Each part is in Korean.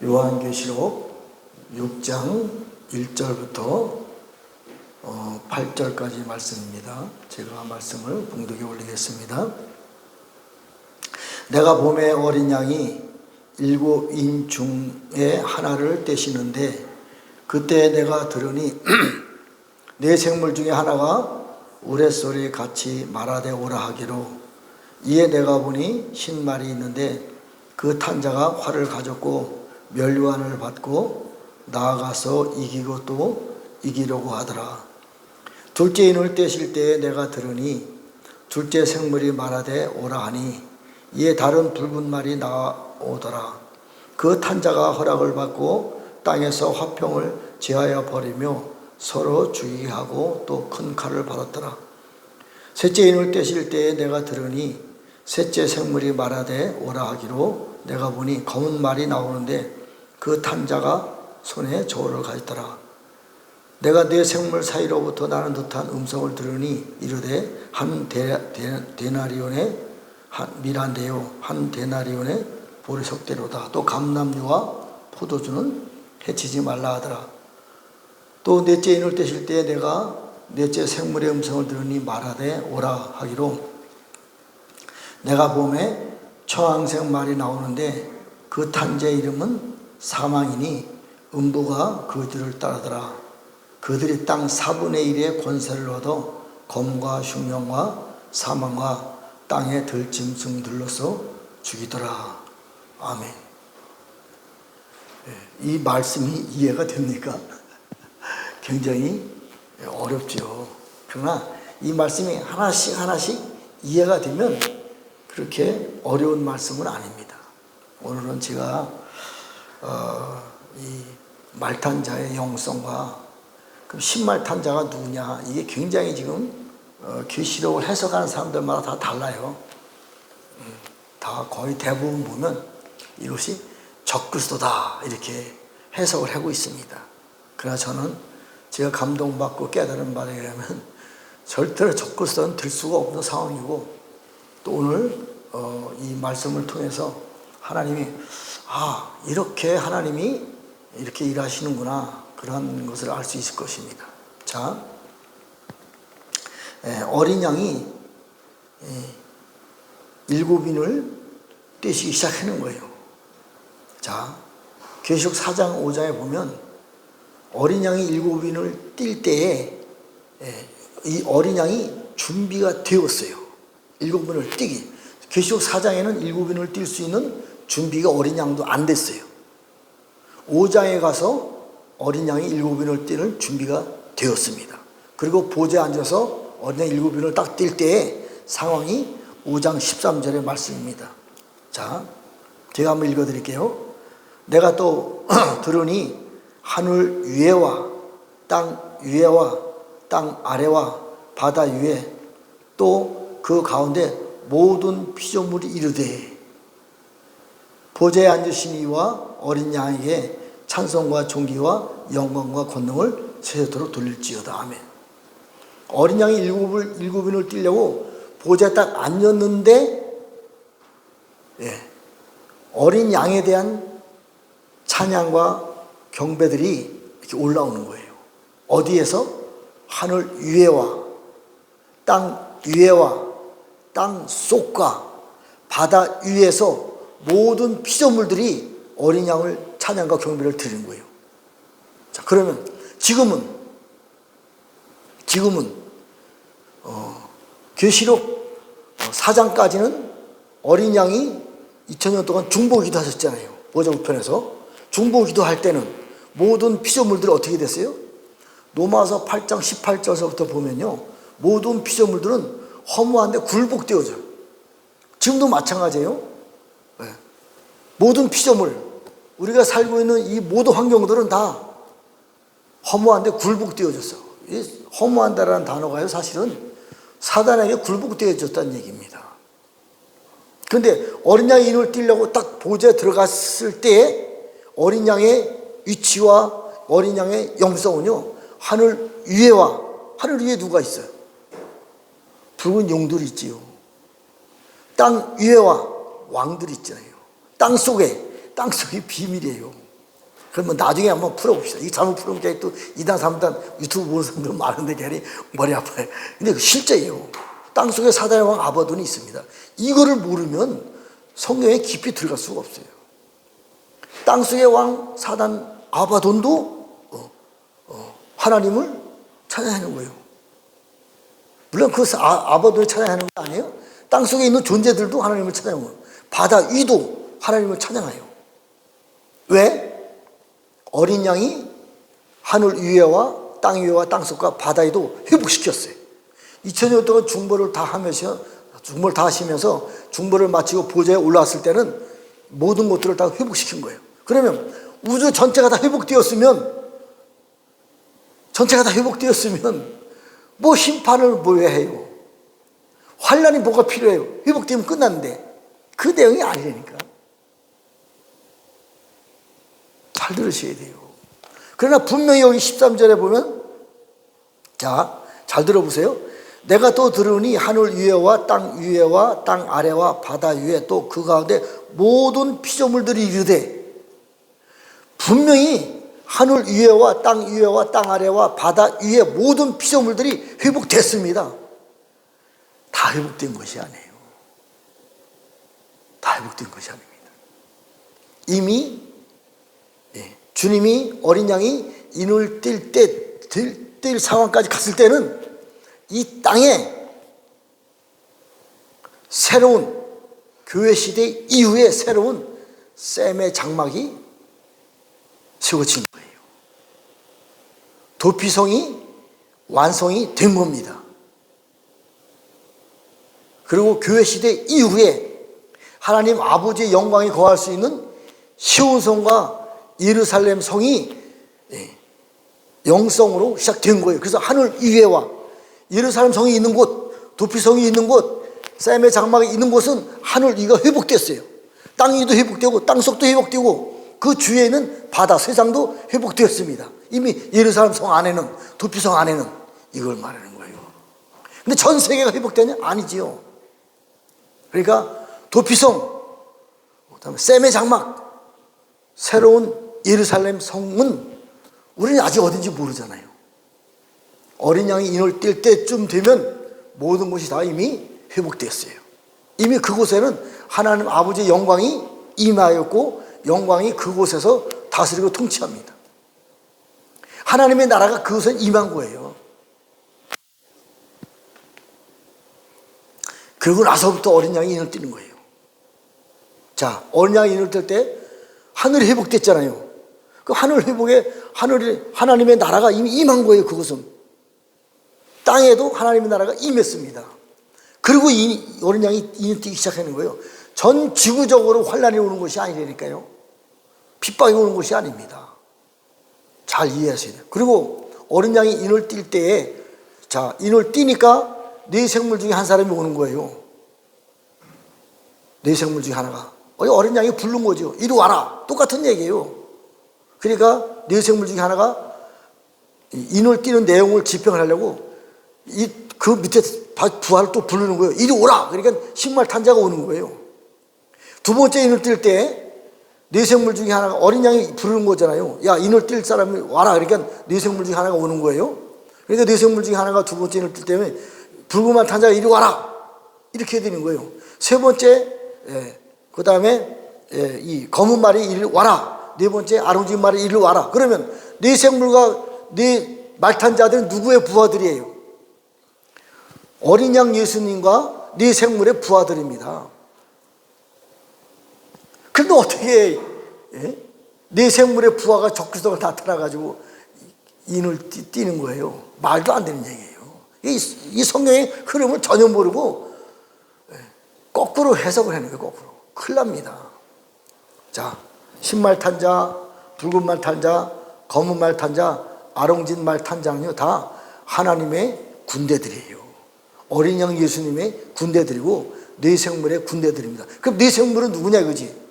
요한계시록 6장 1절부터 8절까지 말씀입니다. 제가 말씀을 봉독에 올리겠습니다. 내가 봄에 어린 양이 7인 중에 하나를 떼시는데 그때 내가 들으니 네 생물 중에 하나가 우레소리 같이 말하되 오라 하기로, 이에 내가 보니 신말이 있는데 그 탄자가 활을 가졌고 멸류관을 받고 나아가서 이기고 또 이기려고 하더라. 둘째 인을 떼실 때에 내가 들으니 둘째 생물이 말하되 오라 하니 이에 다른 붉은 말이 나오더라. 그 탄자가 허락을 받고 땅에서 화평을 제하여 버리며 서로 죽이게 하고 또 큰 칼을 받았더라. 셋째 인을 떼실 때에 내가 들으니 셋째 생물이 말하되 오라 하기로, 내가 보니 검은 말이 나오는데 그 탄자가 손에 저울을 가졌더라. 내가 네 생물 사이로부터 나는 듯한 음성을 들으니 이르되 한 데나리온의 미란데요 한 데나리온의 보리석대로다. 또 감람류와 포도주는 해치지 말라 하더라. 또 넷째 인을 떼실 때에 내가 넷째 생물의 음성을 들으니 말하되 오라 하기로, 내가 봄에 청황색 말이 나오는데 그 탄자의 이름은 사망이니 음부가 그들을 따르더라. 그들이 땅 4분의 1의 권세를 얻어 검과 흉령과 사망과 땅의 들짐승들로서 죽이더라. 아멘. 이 말씀이 이해가 됩니까? 굉장히 어렵죠. 그러나 이 말씀이 하나씩 이해가 되면 그렇게 어려운 말씀은 아닙니다. 오늘은 제가 이 말탄자의 영성과 그럼 신말탄자가 누구냐, 이게 굉장히 지금 계시록을 해석하는 사람들마다 다 달라요. 다 거의 대부분 보면 이것이 적그리스도다 이렇게 해석을 하고 있습니다. 그러나 저는 제가 감동받고 깨달은 바에 의하면 절대로 적그리스도는 될 수가 없는 상황이고, 또 오늘 이 말씀을 통해서 하나님이 이렇게 하나님이 이렇게 일하시는구나, 그런 것을 알 수 있을 것입니다. 자, 어린 양이 7인을 떼시기 시작하는 거예요. 자, 계시록 4장 5장에 보면 어린 양이 7인을 뛸 때에 이 어린 양이 준비가 되었어요. 7인을 뛰기. 계시록 4장에는 7인을 뛸 수 있는 준비가 어린 양도 안 됐어요. 5장에 가서 어린 양이 7인을 뛸 준비가 되었습니다. 그리고 보좌에 앉아서 어린 양 7인을 딱 뛸 때의 상황이 5장 13절의 말씀입니다. 자, 제가 한번 읽어드릴게요. 내가 또 들으니 하늘 위에와 땅 위에와 땅 아래와 바다 위에 또 그 가운데 모든 피조물이 이르되 보좌에 앉으신 이와 어린 양에게 찬송과 존귀와 영광과 권능을 세세토록 돌릴지어다. 아멘. 어린 양이 7인을 뛰려고 보좌에 딱 앉았는데 어린 양에 대한 찬양과 경배들이 이렇게 올라오는 거예요. 어디에서? 하늘 위에와 땅 위에와 땅 속과 바다 위에서 모든 피조물들이 어린 양을 찬양과 경배를 드리는 거예요. 자, 그러면 지금은 계시록 4장까지는 어린 양이 2000년 동안 중보기도 하셨잖아요. 보좌 우편에서 중보기도 할 때는 모든 피조물들이 어떻게 됐어요? 로마서 8장 18절서부터 보면요, 모든 피조물들은 허무한데 굴복되어져요. 지금도 마찬가지예요. 모든 피조물, 우리가 살고 있는 이 모든 환경들은 다 허무한데 굴복되어졌어. 이 허무한다라는 단어가요, 사실은 사단에게 굴복되어졌다는 얘기입니다. 그런데 어린 양의 인을 띄려고 딱 보좌에 들어갔을 때 어린 양의 위치와 어린 양의 영성은요, 하늘 위에 누가 있어요? 붉은 용들이 있지요. 땅 위에와 왕들이 있잖아요. 땅 속에 비밀이에요. 그러면 나중에 한번 풀어봅시다. 이 잘못 풀으면 걔 또 2단, 3단 유튜브 보는 사람들 많은데 걔는 머리 아파요. 근데 실제예요. 땅속에 사단의 왕 아바돈이 있습니다. 이거를 모르면 성경에 깊이 들어갈 수가 없어요. 땅속의 왕 사단 아바돈도 하나님을 찬양하는 거예요. 물론 그 아바돈을 찬양하는 거 아니에요. 땅속에 있는 존재들도 하나님을 찬양해요. 바다 위도 하나님을 찬양해요. 왜? 어린 양이 하늘 위에와 땅 위에와 땅속과 바다 위도 회복시켰어요. 2000년 동안 중보를 다 하시면서 중보를 마치고 보좌에 올라왔을 때는 모든 것들을 다 회복시킨 거예요. 그러면 우주 전체가 다 회복되었으면 뭐 심판을 뭐 왜 해요? 환난이 뭐가 필요해요? 회복되면 끝났는데 그 내용이 아니라니까. 잘 들으셔야 돼요. 그러나 분명히 여기 13절에 보면, 자, 잘 들어보세요. 내가 또 들으니 하늘 위에와 땅 아래와 바다 위에 또 그 가운데 모든 피조물들이 이르되, 분명히 하늘 위에와 땅 아래와 바다 위에 모든 피조물들이 회복됐습니다. 다 회복된 것이 아니에요. 다 회복된 것이 아닙니다. 이미 주님이 어린 양이 인을 뛸 상황까지 갔을 때는 이 땅에 새로운 교회 시대 이후에 새로운 셈의 장막이 세워진 거예요. 도피성이 완성이 된 겁니다. 그리고 교회 시대 이후에 하나님 아버지의 영광이 거할 수 있는 시온성과 예루살렘 성이 영성으로 시작된 거예요. 그래서 하늘 위에와 예루살렘 성이 있는 곳, 도피성이 있는 곳, 셈의 장막이 있는 곳은 하늘 위가 회복됐어요. 땅 위도 회복되고 땅속도 회복되고 그 주위에는 바다, 세상도 회복되었습니다. 이미 예루살렘 성 안에는, 도피성 안에는 이걸 말하는 거예요. 근데 전 세계가 회복되냐? 아니지요. 그러니까 도피성, 그다음에 셈의 장막, 새로운 예루살렘 성은 우리는 아직 어딘지 모르잖아요. 어린 양이 인을 뛸 때쯤 되면 모든 것이 다 이미 회복됐어요. 이미 그곳에는 하나님 아버지의 영광이 임하였고 영광이 그곳에서 다스리고 통치합니다. 하나님의 나라가 그곳에 임한 거예요. 그러고 나서부터 어린 양이 인을 띄는 거예요. 자, 어린 양이 인을 뜰 때 하늘이 회복됐잖아요. 그 하늘 회복에 하나님의 나라가 이미 임한 거예요. 그것은 땅에도 하나님의 나라가 임했습니다. 그리고 어린 양이 인을 띄기 시작하는 거예요. 전 지구적으로 환난이 오는 것이 아니라니까요. 핍박이 오는 것이 아닙니다. 잘 이해하셔야 돼요. 그리고 어린 양이 인을 띌 때에, 자, 인을 띄니까 네 생물 중에 한 사람이 오는 거예요. 네 생물 중에 하나가. 어린 양이 부른 거죠. 이리 와라. 똑같은 얘기예요. 그러니까 네 생물 중에 하나가 인을 띄는 내용을 집행을 하려고 그 밑에 부하를 또 부르는 거예요. 이리 오라. 그러니까 신말탄자가 오는 거예요. 두 번째 인을 띨 때 네 생물 중에 하나가, 어린 양이 부르는 거잖아요. 야, 인을 띨 사람이 와라. 그러니까 네 생물 중에 하나가 오는 거예요. 그러니까 네 생물 중에 하나가 두 번째 인을 띨 때문에 붉은 탄자가 이리 와라. 이렇게 되는 거예요. 세 번째, 그 다음에 이 검은 말이 이리 와라. 네 번째 아름진 말이 이리 와라. 그러면 네 생물과 네 말탄자들은 누구의 부하들이에요? 어린 양 예수님과 네 생물의 부하들입니다. 그런데 어떻게 네 생물의 부하가 적그리스도가 나타나가지고 인을 띄는 거예요? 말도 안 되는 얘기예요. 이 성경의 흐름을 전혀 모르고 거꾸로 해석을 하는 거예요. 거꾸로. 큰일 납니다. 자, 흰말탄자, 붉은 말탄자, 검은 말탄자, 아롱진 말탄자는요, 다 하나님의 군대들이에요. 어린 양 예수님의 군대들이고 네 생물의 군대들입니다. 그럼 네 생물은 누구냐 이거지?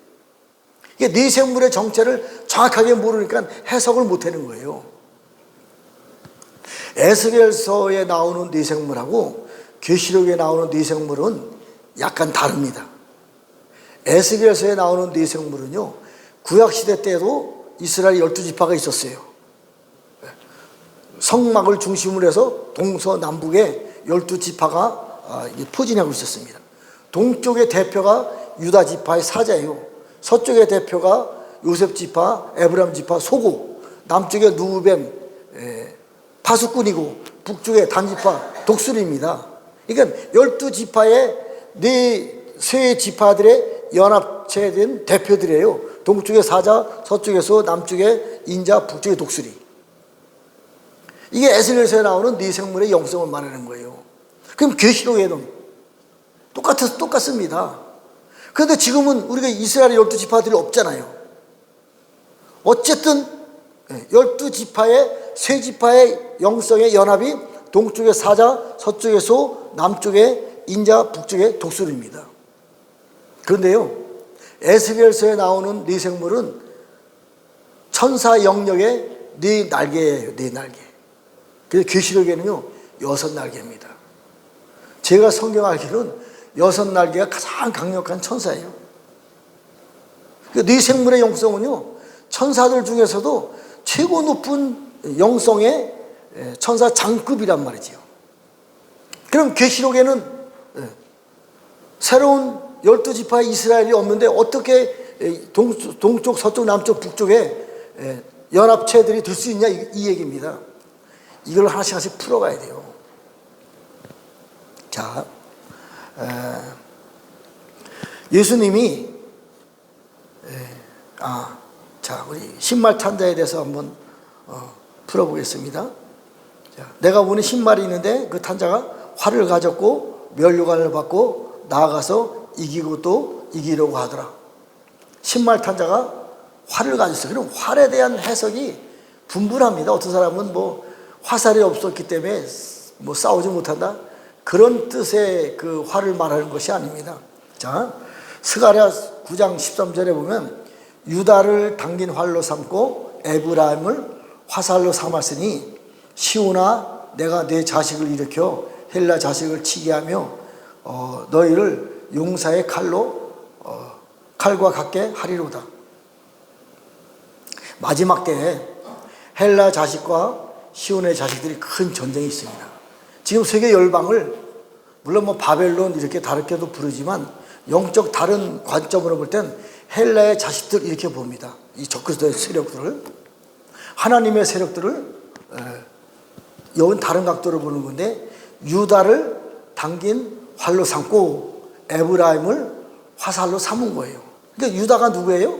이게 네 생물의 정체를 정확하게 모르니까 해석을 못하는 거예요. 에스겔서에 나오는 네 생물하고 계시록에 나오는 네 생물은 약간 다릅니다. 에스겔서에 나오는 네 생물은요, 구약시대 때도 이스라엘 12지파가 있었어요. 성막을 중심으로 해서 동서남북에 12지파가 포진하고 있었습니다. 동쪽의 대표가 유다지파의 사자예요. 서쪽의 대표가 요셉지파, 에브라임지파 소고, 남쪽에 누우뱀 파수꾼이고, 북쪽에 단지파 독수리입니다. 그러니까 12지파의 세 지파들의 연합체된 대표들이에요. 동쪽에 사자, 서쪽에서 남쪽에 인자, 북쪽에 독수리. 이게 에스겔서에 나오는 네 생물의 영성을 말하는 거예요. 그럼 계시록에는 똑같습니다. 그런데 지금은 우리가 이스라엘의 12지파들이 없잖아요. 어쨌든 12지파의 세 지파의 영성의 연합이 동쪽에 사자, 서쪽에 소, 남쪽에 인자, 북쪽에 독수리입니다. 그런데요, 에스겔서에 나오는 네 생물은 천사 영역의 네 날개예요. 네 날개. 그래서 계시록에는요 6날개입니다. 제가 성경 알기로는 6날개가 가장 강력한 천사예요. 네 생물의 영성은요 천사들 중에서도 최고 높은 영성의 천사 장급이란 말이죠. 그럼 계시록에는 새로운 12지파의 이스라엘이 없는데 어떻게 동쪽, 서쪽, 남쪽, 북쪽에 연합체들이 될 수 있냐, 이 얘기입니다. 이걸 하나씩 풀어가야 돼요. 자, 예수님이 우리 신말 찬자에 대해서 한번 풀어보겠습니다. 자, 내가 보는 신말이 있는데 그 탄자가 활을 가졌고 면류관을 받고 나아가서 이기고 또 이기려고 하더라. 신말 탄자가 활을 가졌어요. 그럼 활에 대한 해석이 분분합니다. 어떤 사람은 화살이 없었기 때문에 싸우지 못한다, 그런 뜻의 그 활을 말하는 것이 아닙니다. 자, 스가랴 9장 13절에 보면 유다를 당긴 활로 삼고 에브라임을 화살로 삼았으니 시온아 내가 내 자식을 일으켜 헬라 자식을 치게 하며 너희를 용사의 칼과 같게 하리로다. 마지막 때에 헬라 자식과 시온의 자식들이 큰 전쟁이 있습니다. 지금 세계 열방을 물론 바벨론 이렇게 다르게도 부르지만 영적 다른 관점으로 볼 땐 헬라의 자식들 이렇게 봅니다. 이 적그리스도의 세력들을, 하나님의 세력들을 여긴 다른 각도로 보는 건데, 유다를 당긴 활로 삼고 에브라임을 화살로 삼은 거예요. 그러니까 유다가 누구예요?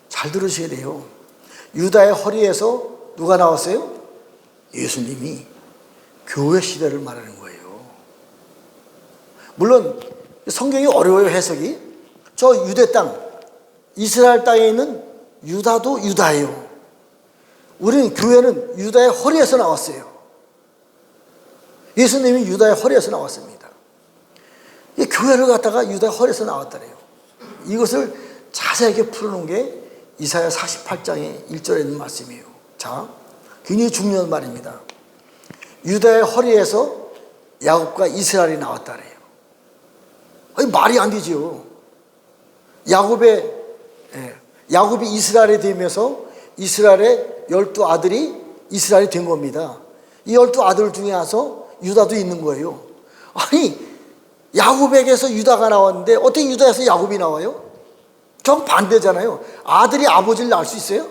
잘 들으셔야 돼요. 유다의 허리에서 누가 나왔어요? 예수님이. 교회 시대를 말하는 거예요. 물론 성경이 어려워요, 해석이. 저 유대 땅, 이스라엘 땅에 있는 유다도 유다예요. 우리는 교회는 유다의 허리에서 나왔어요. 예수님이 유다의 허리에서 나왔습니다. 이 교회를 갖다가 유다의 허리에서 나왔다래요. 이것을 자세하게 풀어놓은 게 이사야 48장의 1절에 있는 말씀이에요. 자, 굉장히 중요한 말입니다. 유다의 허리에서 야곱과 이스라엘이 나왔다래요. 아니, 말이 안 되죠. 야곱이 이스라엘이 되면서 이스라엘의 12아들이 이스라엘이 된 겁니다. 이 12아들 중에 와서 유다도 있는 거예요. 아니, 야곱에게서 유다가 나왔는데 어떻게 유다에서 야곱이 나와요? 정 반대잖아요. 아들이 아버지를 낳을 수 있어요?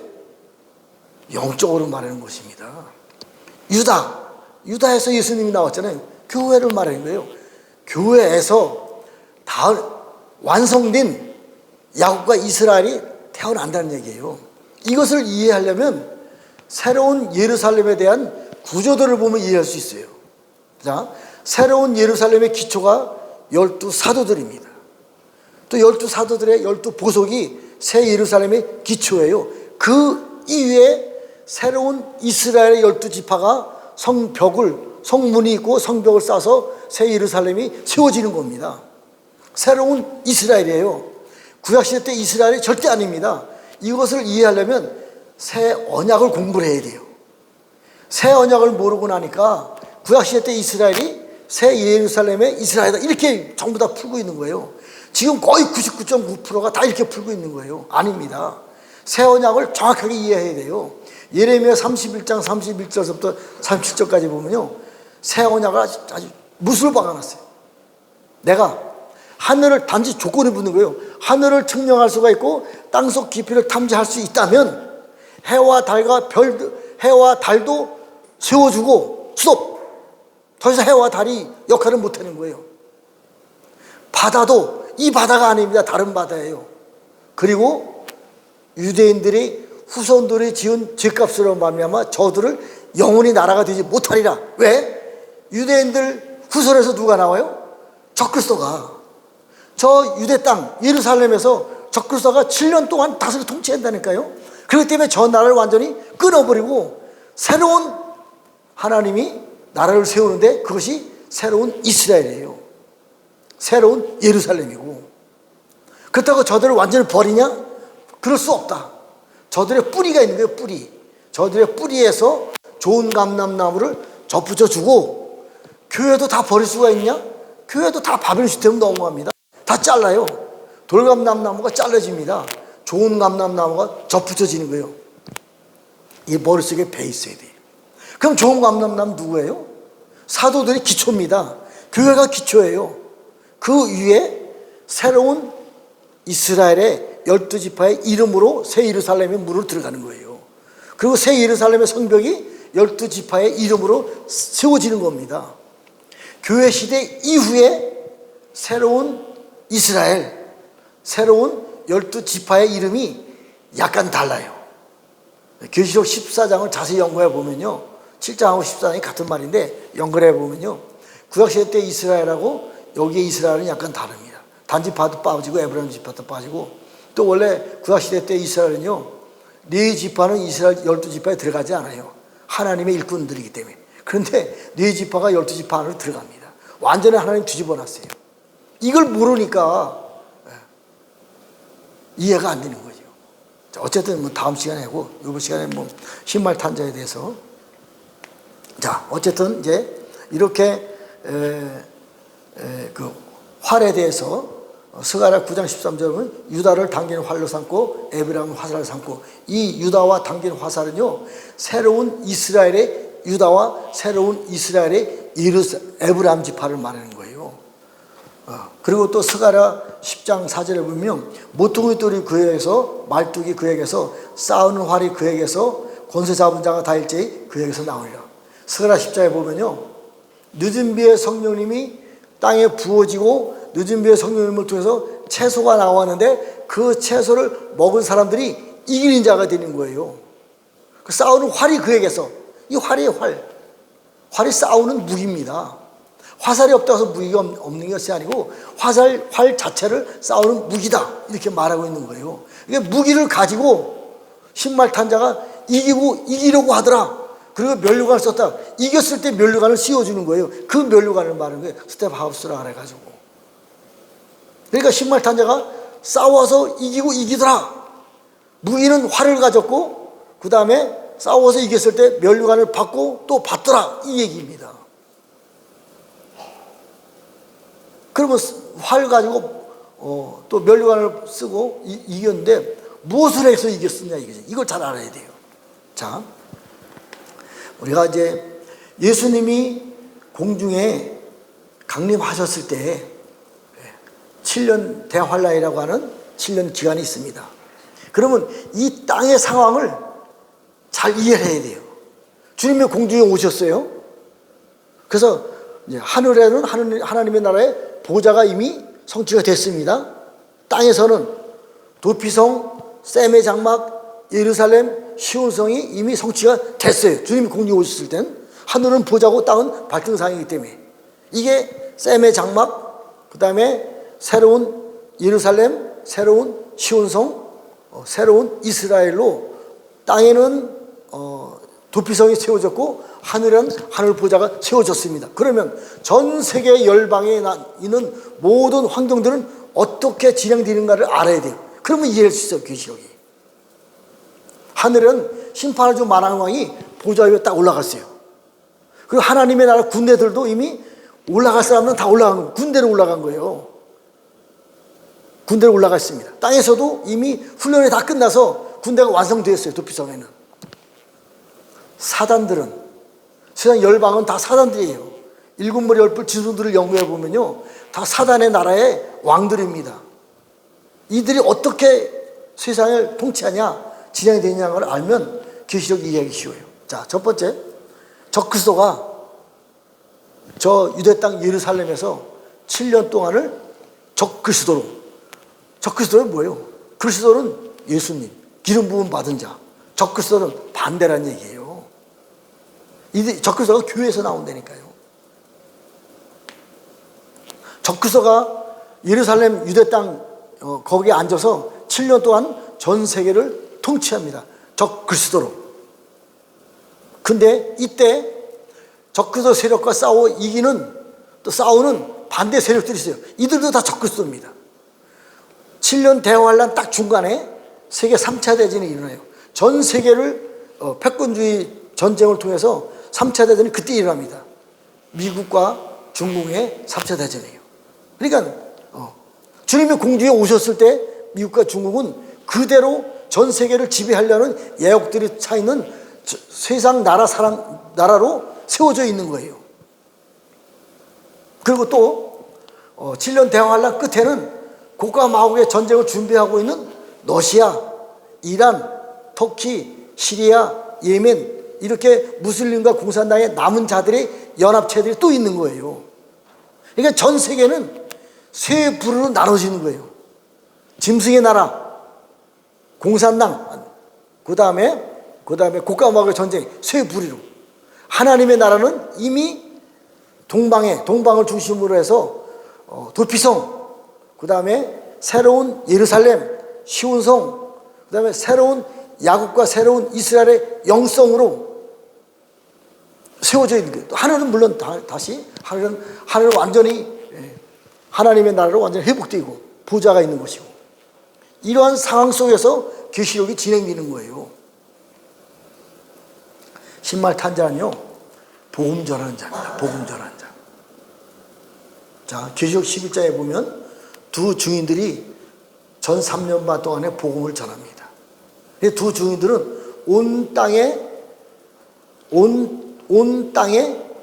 영적으로 말하는 것입니다. 유다에서 예수님이 나왔잖아요. 교회를 말하는 거예요. 교회에서 다 완성된 야곱과 이스라엘이 태어난다는 얘기예요. 이것을 이해하려면 새로운 예루살렘에 대한 구조들을 보면 이해할 수 있어요. 자, 새로운 예루살렘의 기초가 12사도들입니다. 또 12사도들의 12보석이 새 예루살렘의 기초예요. 그 이후에 새로운 이스라엘의 12지파가 성문이 있고 성벽을 쌓아서 새 예루살렘이 세워지는 겁니다. 새로운 이스라엘이에요. 구약시대 때 이스라엘이 절대 아닙니다. 이것을 이해하려면 새 언약을 공부를 해야 돼요. 새 언약을 모르고 나니까 구약시대 때 이스라엘이 새 예루살렘의 이스라엘이다, 이렇게 전부 다 풀고 있는 거예요. 지금 거의 99.9%가 다 이렇게 풀고 있는 거예요. 아닙니다. 새 언약을 정확하게 이해해야 돼요. 예레미야 31장 31절부터 37절까지 보면요, 새 언약을 아주 무술 박아놨어요. 내가 하늘을 단지 조건을 붙는 거예요. 하늘을 측량할 수가 있고 땅속 깊이를 탐지할 수 있다면 해와 달도 세워주고 스톱. 더 이상 해와 달이 역할을 못하는 거예요. 바다도 이 바다가 아닙니다. 다른 바다예요. 그리고 유대인들이 후손들이 지은 죄값으로 말미암아 저들을 영원히 나라가 되지 못하리라. 왜? 유대인들 후손에서 누가 나와요? 적그리스도가. 저 유대 땅 예루살렘에서 적그리스도가 7년 동안 다스려 통치한다니까요. 그렇기 때문에 저 나라를 완전히 끊어버리고 새로운 하나님이 나라를 세우는데 그것이 새로운 이스라엘이에요. 새로운 예루살렘이고. 그렇다고 저들을 완전히 버리냐? 그럴 수 없다. 저들의 뿌리가 있는 거예요. 뿌리. 저들의 뿌리에서 좋은 감람나무를 접붙여 주고. 교회도 다 버릴 수가 있냐? 교회도 다 바벨 시스템 넘어갑니다. 다 잘라요. 돌감람나무가 잘라집니다. 좋은 감람나무가 접붙여지는 거예요. 이 머릿속에 배 있어야 돼요. 그럼 좋은 감람나무 누구예요? 사도들이 기초입니다. 교회가 기초예요. 그 위에 새로운 이스라엘의 12지파의 이름으로 새 예루살렘의 문으로 들어가는 거예요. 그리고 새 예루살렘의 성벽이 12지파의 이름으로 세워지는 겁니다. 교회 시대 이후에 새로운 이스라엘, 새로운 12지파의 이름이 약간 달라요. 계시록 14장을 자세히 연구해 보면요, 7장하고 14장이 같은 말인데 연결해 보면요, 구약시대 때 이스라엘하고 여기에 이스라엘은 약간 다릅니다. 단지파도 빠지고 에브라임 지파도 빠지고, 또 원래 구약시대 때 이스라엘은요, 네 지파는 이스라엘 12지파에 들어가지 않아요. 하나님의 일꾼들이기 때문에. 그런데 네 지파가 12지파 안으로 들어갑니다. 완전히 하나님 뒤집어 놨어요. 이걸 모르니까 이해가 안 되는 거죠. 자, 어쨌든 뭐 다음 시간에 하고, 이번 시간에 뭐 신말 탄자에 대해서. 자, 어쨌든 이제 이렇게 그 활에 대해서 스가랴 9장 13절은 유다를 당기는 활로 삼고 에브라임은 화살을 삼고, 이 유다와 당기는 화살은요, 새로운 이스라엘의 유다와 새로운 이스라엘의 에브라임 지파를 말하는 거예요. 그리고 또 스가랴 10장 4절에 보면 모퉁이 돌이 그에게서, 말뚝이 그에게서, 싸우는 활이 그에게서, 권세 잡은 자가 다 일제히 그에게서 나오리라. 스가랴 10장에 보면요, 늦은 비에 성령님이 땅에 부어지고 늦은 비에 성령님을 통해서 채소가 나왔는데 그 채소를 먹은 사람들이 이기는 자가 되는 거예요. 그 싸우는 활이 그에게서, 이 활이 활이 싸우는 무기입니다. 화살이 없다고 해서 무기가 없는 것이 아니고 활 자체를 싸우는 무기다, 이렇게 말하고 있는 거예요. 이게 무기를 가지고 신말탄자가 이기려고 하더라. 그리고 면류관을 썼다. 이겼을 때 면류관을 씌워주는 거예요. 그 면류관을 말하는 거예요. 스텝 하우스라 그래가지고. 그러니까 신말탄자가 싸워서 이기더라. 무기는 활을 가졌고, 그 다음에 싸워서 이겼을 때 면류관을 받고 또 받더라, 이 얘기입니다. 그러면 활 가지고 또 면류관을 쓰고 이겼는데 무엇을 해서 이겼느냐 이거죠. 이걸 잘 알아야 돼요. 자, 우리가 이제 예수님이 공중에 강림하셨을 때 7년 대환란이라고 하는 7년 기간이 있습니다. 그러면 이 땅의 상황을 잘 이해를 해야 돼요. 주님이 공중에 오셨어요. 그래서 이제 하늘에는 하나님의 나라의 보좌가 이미 성취가 됐습니다. 땅에서는 도피성, 셈의 장막, 예루살렘, 시온성이 이미 성취가 됐어요. 주님이 공중에 오셨을 땐 하늘은 보좌고 땅은 발등상이기 때문에. 이게 셈의 장막, 그 다음에 새로운 예루살렘, 새로운 시온성, 새로운 이스라엘로, 땅에는 도피성이 세워졌고 하늘은 하늘 보좌가 세워졌습니다. 그러면 전 세계 열방에 있는 모든 환경들은 어떻게 진행되는가를 알아야 돼요. 그러면 이해할 수 있어요. 계시록이. 하늘은 심판을 준 만왕 왕이 보좌 위에 딱 올라갔어요. 그리고 하나님의 나라 군대들도 이미 올라갈 사람은 다 올라간 거예요. 군대로 올라간 거예요. 군대로 올라갔습니다. 땅에서도 이미 훈련이 다 끝나서 군대가 완성되었어요. 도피성에는. 사단들은, 세상 열방은 다 사단들이에요. 일곱 머리 열불 지수들을 연구해 보면요, 다 사단의 나라의 왕들입니다. 이들이 어떻게 세상을 통치하냐, 진행이 되냐를 알면 계시록 이해하기 쉬워요. 자, 첫 번째, 적그리스도가 저 유대 땅 예루살렘에서 7년 동안을 적그리스도로, 적그리스도는 뭐예요? 그리스도는 예수님, 기름 부음 받은 자. 적그리스도는 반대란 얘기예요. 이 적그리스도가 교회에서 나온다니까요. 적그리스도가 예루살렘 유대 땅 거기에 앉아서 7년 동안 전 세계를 통치합니다. 적그리스도로. 근데 이때 적그리스도 세력과 싸워 이기는, 또 싸우는 반대 세력들이 있어요. 이들도 다 적그리스도입니다. 7년 대환란 딱 중간에 세계 3차 대전이 일어나요. 전 세계를 패권주의 전쟁을 통해서 3차 대전이 그때 일어납니다. 미국과 중국의 3차 대전이에요. 그러니까 주님이 공주에 오셨을 때 미국과 중국은 그대로 전 세계를 지배하려는 예욕들이 차 있는 세상 나라로 세워져 있는 거예요. 그리고 또 7년 대환란 끝에는 고가 마국의 전쟁을 준비하고 있는 러시아, 이란, 터키, 시리아, 예멘, 이렇게 무슬림과 공산당의 남은 자들의 연합체들이 또 있는 거예요. 그러니까 전 세계는 세 부류로 나눠지는 거예요. 짐승의 나라, 공산당, 그 다음에 고가마국의 전쟁, 세 부류로. 하나님의 나라는 이미 동방을 중심으로 해서 도피성, 그 다음에 새로운 예루살렘, 시온성, 그 다음에 새로운 야곱과 새로운 이스라엘의 영성으로 세워져 있는 거예요. 하늘은 물론 다시 하늘은 완전히 하나님의 나라로 완전히 회복되고 보좌가 있는 것이고, 이러한 상황 속에서 계시록이 진행되는 거예요. 신말탄자는요, 복음 전하는 자입니다. 복음 전하는 자. 자, 계시록 11장에 보면 두 증인들이 전 3년 반 동안에 복음을 전합니다. 이 두 증인들은 온 땅에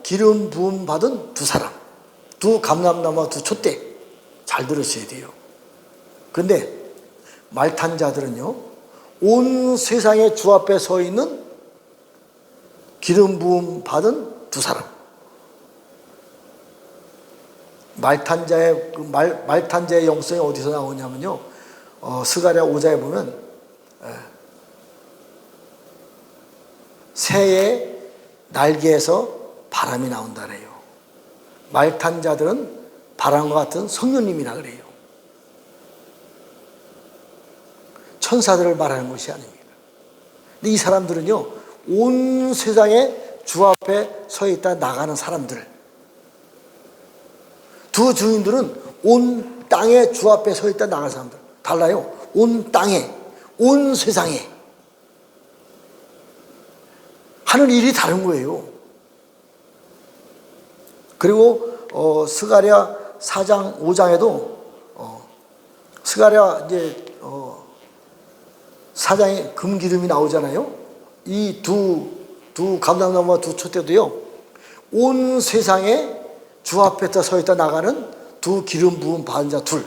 기름 부음 받은 두 사람, 두 감람나무와 두 촛대. 잘 들으셔야 돼요. 근데 말탄 자들은요, 온 세상의 주 앞에 서 있는 기름 부음 받은 두 사람. 말탄자의 영성이 어디서 나오냐면요, 스가랴 5장에 보면 새의 날개에서 바람이 나온다래요. 말탄자들은 바람과 같은 성령님이라 그래요. 천사들을 말하는 것이 아닙니다. 근데 이 사람들은요, 온 세상에 주 앞에 서 있다 나가는 사람들. 두 증인들은 온 땅에 주 앞에 서 있다 나가는 사람들. 달라요. 온 땅에, 온 세상에 하는 일이 다른 거예요. 그리고 스가랴 4장 5장에도 스가랴 이제 4장에 금기름이 나오잖아요. 이 두 감람나무와 두 촛대도요, 온 세상에 주 앞에 서 있다 나가는 두 기름 부음 받은 자 둘.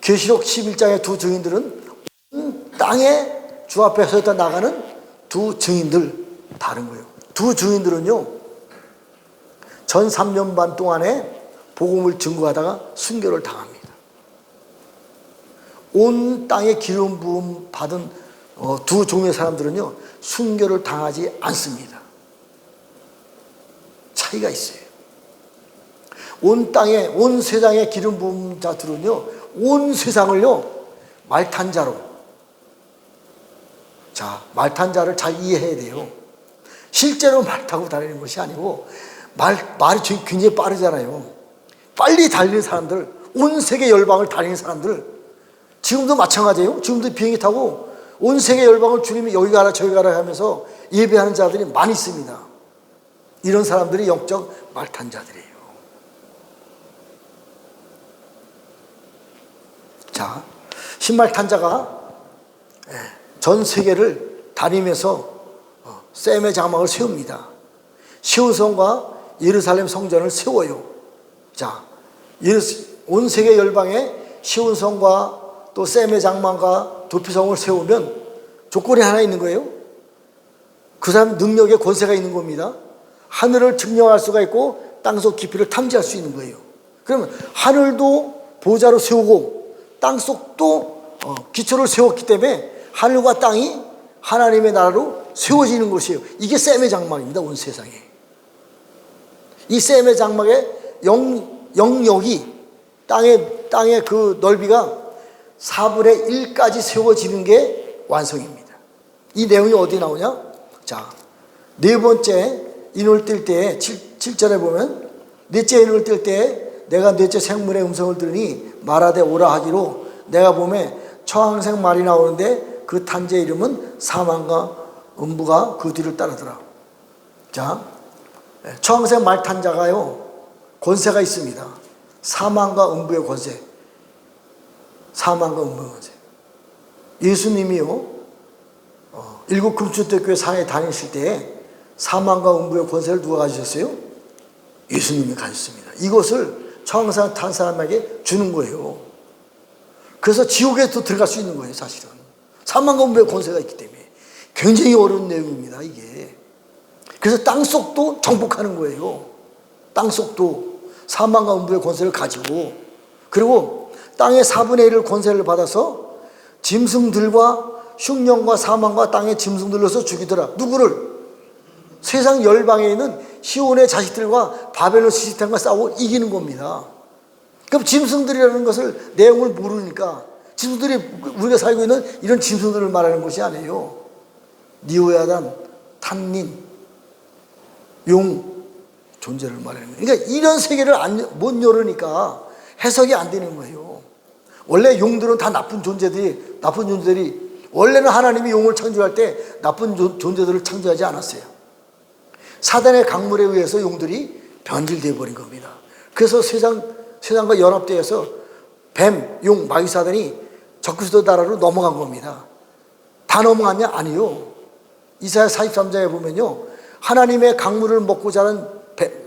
계시록 11장의 두 증인들은 온 땅에 주 앞에 서 있다 나가는 두 증인들, 다른 거예요. 두 증인들은요, 전 3년 반 동안에 복음을 증거하다가 순교를 당합니다. 온 땅에 기름 부음 받은 두 종의 사람들은요, 순교를 당하지 않습니다. 차이가 있어요. 온 땅에, 온 세상의 기름 부음 자들은요, 온 세상을요, 말탄자로. 자, 말탄자를 잘 이해해야 돼요. 실제로 말 타고 다니는 것이 아니고, 말이 굉장히 빠르잖아요. 빨리 달리는 사람들, 온 세계 열방을 다니는 사람들, 지금도 마찬가지예요. 지금도 비행기 타고 온 세계 열방을 주님이 여기 가라 저기 가라 하면서 예배하는 자들이 많이 있습니다. 이런 사람들이 영적 말탄 자들이에요. 자, 신말탄자가 전 세계를 다니면서 셈의 장막을 세웁니다. 시온성과 예루살렘 성전을 세워요. 자, 온 세계 열방에 시온성과 또 셈의 장막과 도피성을 세우면 조건이 하나 있는 거예요. 그 사람 능력에 권세가 있는 겁니다. 하늘을 증명할 수가 있고 땅속 깊이를 탐지할 수 있는 거예요. 그러면 하늘도 보좌로 세우고 땅속도 기초를 세웠기 때문에 하늘과 땅이 하나님의 나라로 세워지는 것이에요. 이게 셈의 장막입니다. 온 세상에. 이 셈의 장막의 영역이 땅의 그 넓이가 4분의 1까지 세워지는 게 완성입니다. 이 내용이 어디 나오냐? 자, 네 번째 인을 뜰 때 7절에 보면 넷째 인을 뜰 때 내가 넷째 생물의 음성을 들으니 말하되 오라 하기로 내가 보매 처항생 말이 나오는데 그 탄재의 이름은 사망과 음부가 그 뒤를 따르더라. 자, 처항생 말 탄자가요 권세가 있습니다. 사망과 음부의 권세. 사망과 음부의 권세. 예수님이요 일곱 금추대교회 상에 다니실 때 사망과 음부의 권세를 누가 가지셨어요? 예수님이 가졌습니다. 이것을 처항생 탄 사람에게 주는 거예요. 그래서 지옥에도 들어갈 수 있는 거예요. 사실은 사망과 음부의 권세가 있기 때문에 굉장히 어려운 내용입니다. 이게 그래서 땅속도 정복하는 거예요. 땅속도 사망과 음부의 권세를 가지고, 그리고 땅의 4분의 1을 권세를 받아서 짐승들과 흉령과 사망과 땅의 짐승들로서 죽이더라. 누구를? 세상 열방에 있는 시온의 자식들과 바벨론 시스템과 싸우고 이기는 겁니다. 그럼 짐승들이라는 것을 내용을 모르니까, 짐승들이 우리가 살고 있는 이런 짐승들을 말하는 것이 아니에요. 니오야단, 탄닌, 용 존재를 말하는 거예요. 그러니까 이런 세계를 못 열으니까 해석이 안 되는 거예요. 원래 용들은 다 나쁜 존재들이 원래는 하나님이 용을 창조할 때 나쁜 존재들을 창조하지 않았어요. 사단의 강물에 의해서 용들이 변질되어 버린 겁니다. 그래서 세상과 연합되어서 뱀, 용, 마귀사단이 적그리스도 나라로 넘어간 겁니다. 다 넘어갔냐? 아니요. 이사야 43장에 보면요, 하나님의 강물을 먹고 자란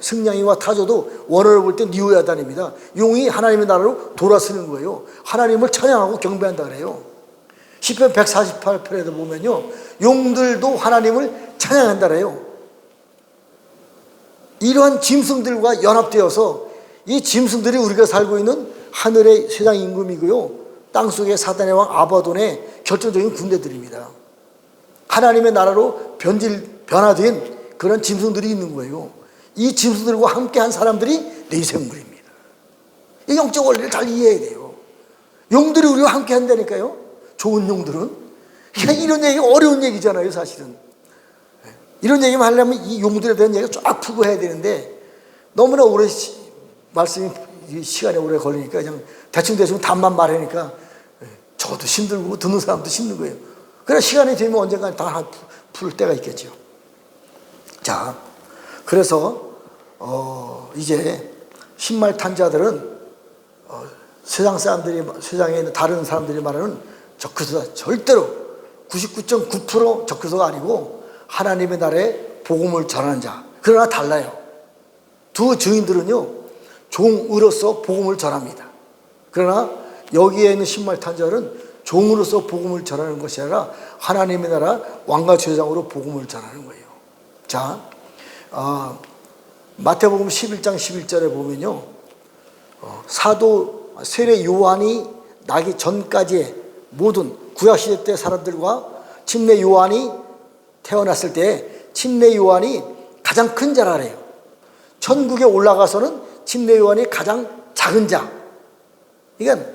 승냥이와 타조도 원어를 볼 때 니오야단입니다. 용이 하나님의 나라로 돌아서는 거예요. 하나님을 찬양하고 경배한다 그래요. 시편 148편에도 보면요, 용들도 하나님을 찬양한다 그래요. 이러한 짐승들과 연합되어서 이 짐승들이 우리가 살고 있는 하늘의 세상 임금이고요, 땅속의 사단의 왕 아바돈의 결정적인 군대들입니다. 하나님의 나라로 변화된 그런 짐승들이 있는 거예요. 이 짐승들과 함께한 사람들이 네 생물입니다. 이 영적 원리를 잘 이해해야 돼요. 용들이 우리와 함께 한다니까요. 좋은 용들은. 이런 얘기가 어려운 얘기잖아요, 사실은. 이런 얘기만 하려면 이 용들에 대한 얘기가 쫙 풀고 해야 되는데 너무나 오래 말씀이 시간이 오래 걸리니까 그냥 대충 답만 말하니까 저도 힘들고 듣는 사람도 힘든 거예요. 그래 시간이 되면 언젠가 다 풀 때가 있겠죠. 자, 그래서 이제 신말 탄자들은 세상에 있는 다른 사람들이 말하는 적그리스도가 절대로 99.9% 적그리스도가 아니고 하나님의 나라에 복음을 전하는 자. 그러나 달라요. 두 증인들은요, 종으로서 복음을 전합니다. 그러나 여기에 있는 신말 탄자들은 종으로서 복음을 전하는 것이 아니라 하나님의 나라 왕과 제사장으로 복음을 전하는 거예요. 자, 마태복음 11장 11절에 보면요, 사도 세례 요한이 나기 전까지의 모든 구약시대 때 사람들과 침례 요한이 태어났을 때 침례 요한이 가장 큰 자라래요. 천국에 올라가서는 침례 요한이 가장 작은 자. 그러니까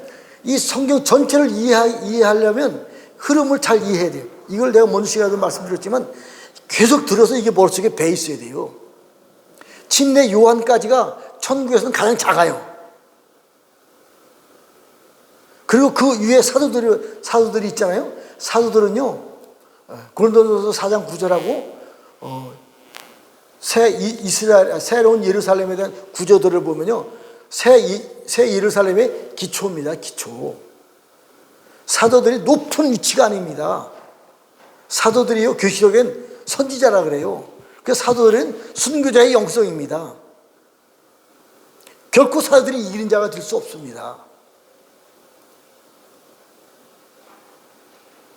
이 성경 전체를 이해하려면 흐름을 잘 이해해야 돼요. 이걸 내가 먼저 시간에도 말씀드렸지만 계속 들어서 이게 머릿속에 배 있어야 돼요. 침례 요한까지가 천국에서는 가장 작아요. 그리고 그 위에 사도들이 있잖아요. 사도들은요, 고린도전서 4장 9절하고 새로운 예루살렘에 대한 구조들을 보면요, 새 예루살렘의 기초입니다. 기초. 사도들이 높은 위치가 아닙니다. 사도들이요, 계시록엔 선지자라 그래요. 그래서 사도들은 순교자의 영성입니다. 결코 사도들이 이기는 자가 될 수 없습니다.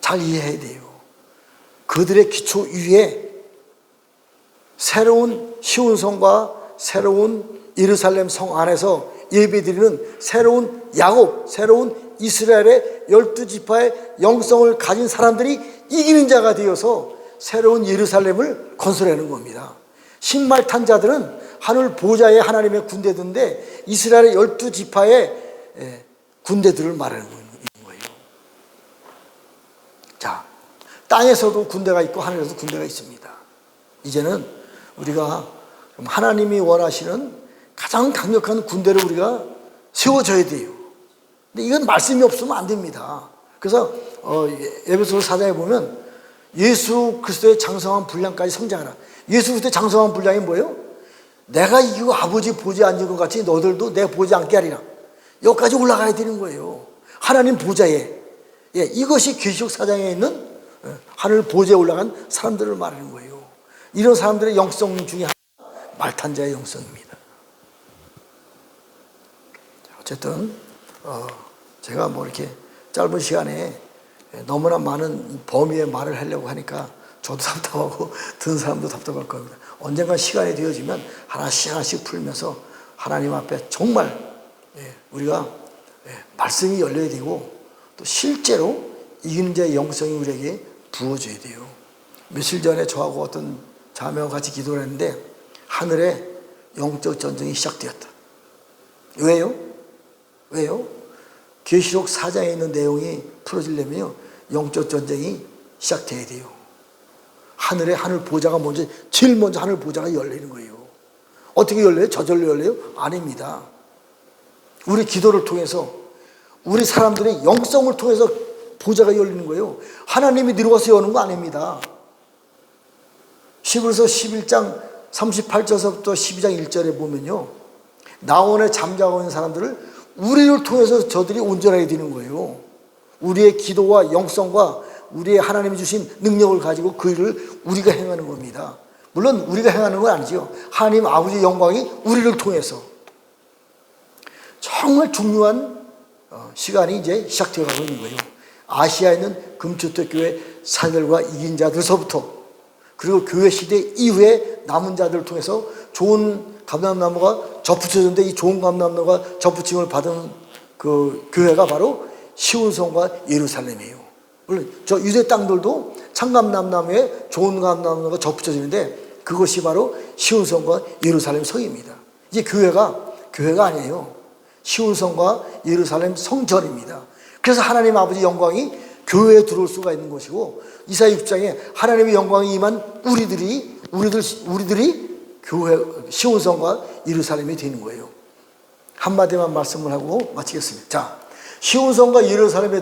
잘 이해해야 돼요. 그들의 기초 위에 새로운 시온성과 새로운 예루살렘 성 안에서 예배드리는 새로운 야곱, 새로운 이스라엘의 12지파의 영성을 가진 사람들이 이기는 자가 되어서 새로운 예루살렘을 건설하는 겁니다. 신말 탄 자들은 하늘 보좌에 하나님의 군대들인데 이스라엘의 12지파의 군대들을 말하는 거예요. 자, 땅에서도 군대가 있고 하늘에서도 군대가 있습니다. 이제는 우리가 하나님이 원하시는 가장 강력한 군대를 우리가 세워줘야 돼요. 근데 이건 말씀이 없으면 안 됩니다. 그래서 에베소서 4장에 보면 예수 그리스도의 장성한 분량까지 성장하라. 예수 그리스도의 장성한 분량이 뭐예요? 내가 이기고 아버지 보좌에 앉은 것 같이 너들도 내 보좌에 앉게 하리라. 여기까지 올라가야 되는 거예요. 하나님 보좌에. 이것이 계시록 4장에 있는 하늘 보좌에 올라간 사람들을 말하는 거예요. 이런 사람들의 영성 중에 하나가 말탄자의 영성입니다. 어쨌든 제가 뭐 이렇게 짧은 시간에 너무나 많은 범위의 말을 하려고 하니까 저도 답답하고 듣는 사람도 답답할 겁니다. 언젠가 시간이 되어지면 하나씩 하나씩 풀면서 하나님 앞에 정말 우리가 말씀이 열려야 되고 또 실제로 이기는 자의 영성이 우리에게 부어져야 돼요. 며칠 전에 저하고 어떤 자매와 같이 기도를 했는데 하늘에 영적 전쟁이 시작되었다. 왜요? 계시록 4장에 있는 내용이 풀어지려면요 영적 전쟁이 시작돼야 돼요. 하늘에 하늘 보좌가 제일 먼저 하늘 보좌가 열리는 거예요. 어떻게 열려요? 저절로 열려요? 아닙니다. 우리 기도를 통해서 우리 사람들의 영성을 통해서 보좌가 열리는 거예요. 하나님이 들어와서 여는 거 아닙니다. 히브리서 11장 38절서부터 12장 1절에 보면요 나원에 잠자고 있는 사람들을 우리를 통해서 저들이 온전하게 되는 거예요. 우리의 기도와 영성과 우리의 하나님이 주신 능력을 가지고 그 일을 우리가 행하는 겁니다. 물론 우리가 행하는 건 아니죠. 하나님 아버지의 영광이 우리를 통해서. 정말 중요한 시간이 이제 시작되어 가고 있는 거예요. 아시아에 있는 금주택교회 사들과 이긴 자들서부터 그리고 교회 시대 이후에 남은 자들을 통해서 좋은 감람나무가 접붙여졌는데 이 좋은 감람나무가 접붙임을 받은 그 교회가 바로 시온성과 예루살렘이에요. 물론 저 유대 땅들도 참감람나무에 좋은 감람나무가 접붙여지는데 그것이 바로 시온성과 예루살렘 성입니다. 이제 교회가 아니에요. 시온성과 예루살렘 성전입니다. 그래서 하나님 아버지 영광이 교회에 들어올 수가 있는 것이고 이사야 6장에 하나님의 영광이 임한 우리들이 교회 시온성과 예루살렘이 되는 거예요. 한마디만 말씀을 하고 마치겠습니다. 자, 시온성과 예루살렘의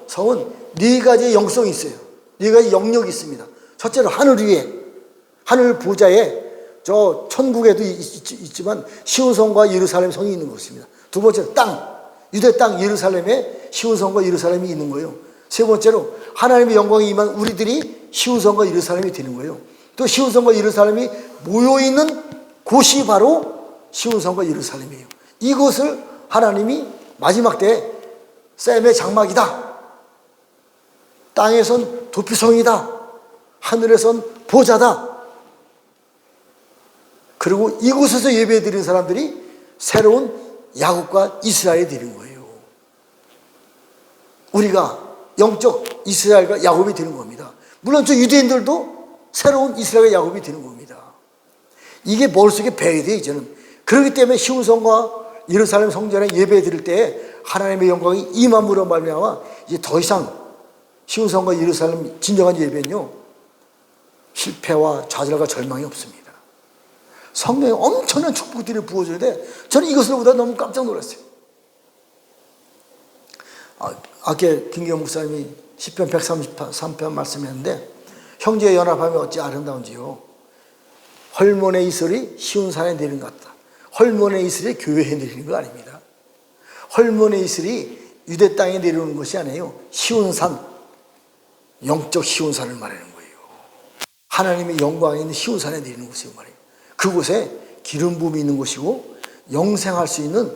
성은 네 가지의 영성이 있어요. 네 가지 영역이 있습니다. 첫째로 하늘 위에 하늘 보좌에 저 천국에도 있지만 시온성과 예루살렘 성이 있는 것입니다. 두 번째로 땅 유대 땅 예루살렘에 시온성과 예루살렘이 있는 거예요. 세 번째로 하나님의 영광이 임한 우리들이 시온성과 예루살렘이 되는 거예요. 또 시온성과 예루살렘이 모여있는 곳이 바로 시온성과 예루살렘이에요. 이것을 하나님이 마지막 때에 셈의 장막이다, 땅에선 도피성이다, 하늘에선 보좌다, 그리고 이곳에서 예배드리는 사람들이 새로운 야곱과 이스라엘이 되는 거예요. 우리가 영적 이스라엘과 야곱이 되는 겁니다. 물론 저 유대인들도 새로운 이스라엘과 야곱이 되는 겁니다. 이게 머릿속에 배야 돼요, 이제는. 그렇기 때문에 시온성과 예루살렘 성전에 예배 드릴 때 하나님의 영광이 임함으로 말미암아 이제 더 이상 시온성과 예루살렘 진정한 예배는요 실패와 좌절과 절망이 없습니다. 성령의 엄청난 축복들이 부어져야 돼. 저는 이것을 보다 너무 깜짝 놀랐어요. 아까 김기현 목사님이 시편 133편 말씀했는데 형제의 연합함이 어찌 아름다운지요. 헐몬의 이슬이 시온산에 내리는 것 같다. 헐몬의 이슬이 교회에 내리는 거 아닙니다. 헐몬의 이슬이 유대 땅에 내려오는 것이 아니에요. 시온산, 영적 시온산을 말하는 거예요. 하나님의 영광이 있는 시온산에 내리는 곳이에요 말이에요. 그곳에 기름 부음이 있는 곳이고 영생할 수 있는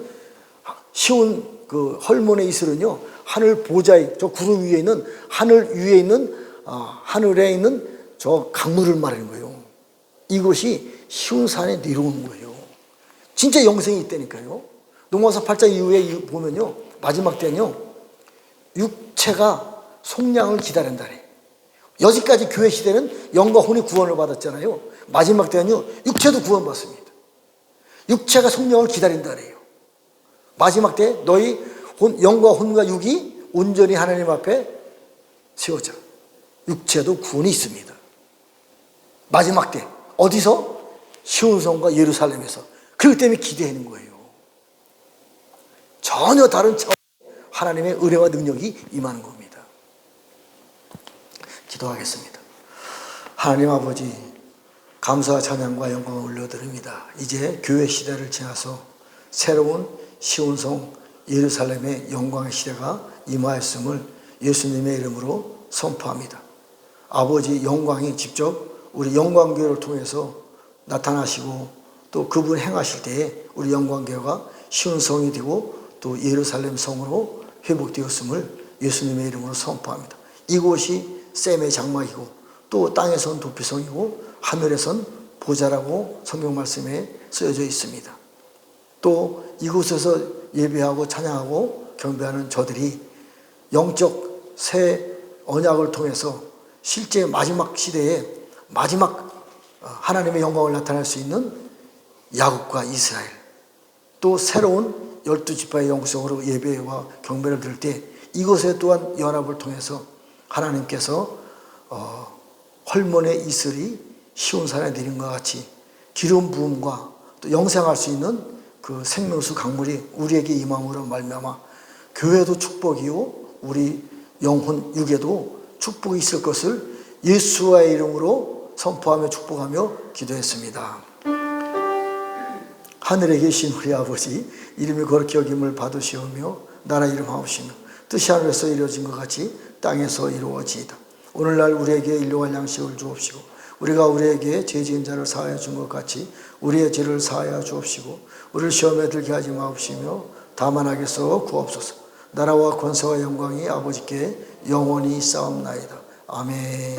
시온 그 헐몬의 이슬은요, 하늘 보좌에 저 구름 위에 있는 하늘 위에 있는 하늘에 있는 저 강물을 말하는 거예요. 이것이 시온산에 내려오는 거예요. 진짜 영생이 있다니까요. 로마서 8장 이후에 보면요, 마지막 때는요, 육체가 속량을 기다린다래. 여지까지 교회 시대는 영과 혼이 구원을 받았잖아요. 마지막 때는요, 육체도 구원받습니다. 육체가 속량을 기다린다래요. 마지막 때 너희 영과 혼과 육이 온전히 하나님 앞에 세워져. 육체도 구원이 있습니다. 마지막 때 어디서? 시온성과 예루살렘에서. 그렇기 때문에 기대하는 거예요. 전혀 다른 차원의 하나님의 은혜와 능력이 임하는 겁니다. 기도하겠습니다. 하나님 아버지, 감사와 찬양과 영광을 올려드립니다. 이제 교회 시대를 지나서 새로운 시온성 예루살렘의 영광의 시대가 임하였음을 예수님의 이름으로 선포합니다. 아버지, 영광이 직접 우리 영광교회를 통해서 나타나시고 또 그분 행하실 때에 우리 영광교회가 시온성이 되고 또 예루살렘 성으로 회복되었음을 예수님의 이름으로 선포합니다. 이곳이 셈의 장막이고 또 땅에선 도피성이고 하늘에선 보좌라고 성경 말씀에 쓰여져 있습니다. 또 이곳에서 예배하고 찬양하고 경배하는 저들이 영적 새 언약을 통해서 실제 마지막 시대에 마지막 하나님의 영광을 나타낼 수 있는 야곱과 이스라엘, 또 새로운 12지파의 영성으로 예배와 경배를 드릴 때 이곳에 또한 연합을 통해서 하나님께서 헐몬의 이슬이 시온산에 내린 것 같이 기름 부음과 또 영생할 수 있는 그 생명수 강물이 우리에게 임함으로 말미암아 교회도 축복이요 우리 영혼 육에도 축복이 있을 것을 예수와의 이름으로 선포하며 축복하며 기도했습니다. 하늘에 계신 우리 아버지, 이름이 거룩히 여김을 받으시오며 나라 이름 하옵시며 뜻이 하늘에서 이루어진 것 같이 땅에서 이루어지이다. 오늘날 우리에게 일용할 양식을 주옵시고 우리가 우리에게 죄 지은 자를 사하여 준 것 같이 우리의 죄를 사하여 주옵시고 우리를 시험에 들게 하지 마옵시며 다만 악에서 구하옵소서. 나라와 권세와 영광이 아버지께 영원히 싸움나이다. 아멘.